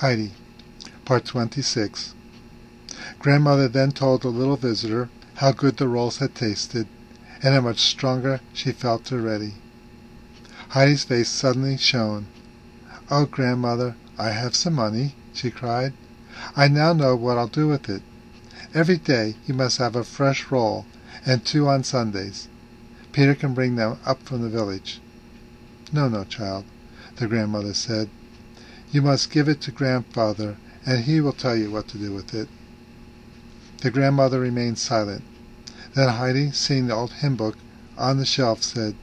Heidi, Part 26. Grandmother then told the little visitor how good the rolls had tasted, and how much stronger she felt already. Heidi's face suddenly shone. "Oh, Grandmother, I have some money," she cried. "I now know what I'll do with it. Every day you must have a fresh roll, and 2 on Sundays. Peter can bring them up from the village." "No, no, child," the grandmother said. "You must give it to Grandfather, and he will tell you what to do with it." The grandmother remained silent. Then Heidi, seeing the old hymn book on the shelf, said,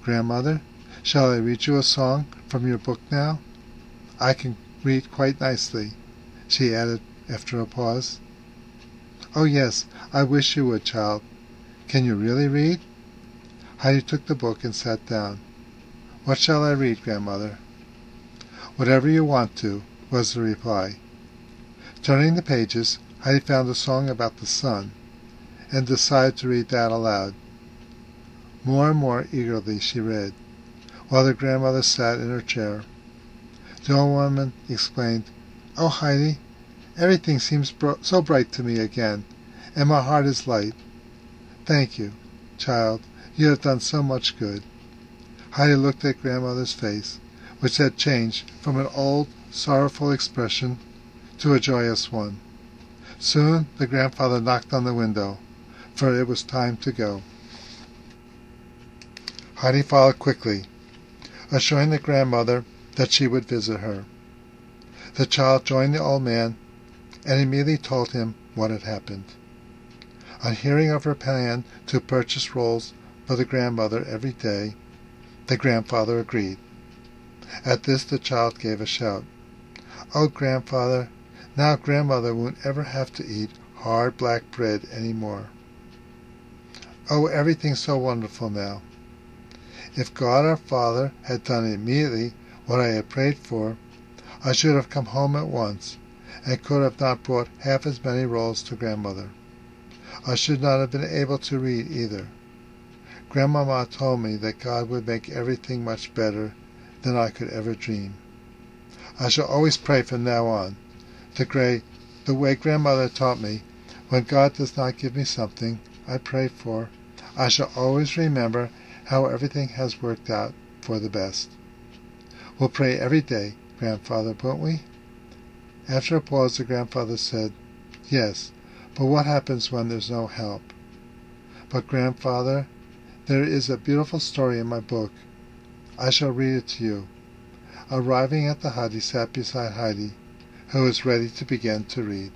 "Grandmother, shall I read you a song from your book now? I can read quite nicely," she added after a pause. "Oh yes, I wish you would, child. Can you really read?" Heidi took the book and sat down. "What shall I read, Grandmother?" "Whatever you want to," was the reply. Turning the pages, Heidi found a song about the sun, and decided to read that aloud. More and more eagerly she read, while the grandmother sat in her chair. The old woman exclaimed, "Oh, Heidi, everything seems so bright to me again, and my heart is light. Thank you, child, you have done so much good." Heidi looked at grandmother's face, which had changed from an old, sorrowful expression to a joyous one. Soon the grandfather knocked on the window, for it was time to go. Heidi followed quickly, assuring the grandmother that she would visit her. The child joined the old man and immediately told him what had happened. On hearing of her plan to purchase rolls for the grandmother every day, the grandfather agreed. At this the child gave a shout. "Oh, Grandfather, now Grandmother won't ever have to eat hard black bread any more. Oh, everything's so wonderful now. If God our Father had done immediately what I had prayed for, I should have come home at once, and could have not brought half as many rolls to Grandmother. I should not have been able to read either. Grandmama told me that God would make everything much better than I could ever dream. I shall always pray from now on, the way Grandmother taught me. When God does not give me something I pray for, I shall always remember how everything has worked out for the best. We'll pray every day, Grandfather, won't we?" After a pause, the grandfather said, "Yes, but what happens when there's no help?" "But, Grandfather, there is a beautiful story in my book. I shall read it to you." Arriving at the hut, he sat beside Heidi, who was ready to begin to read.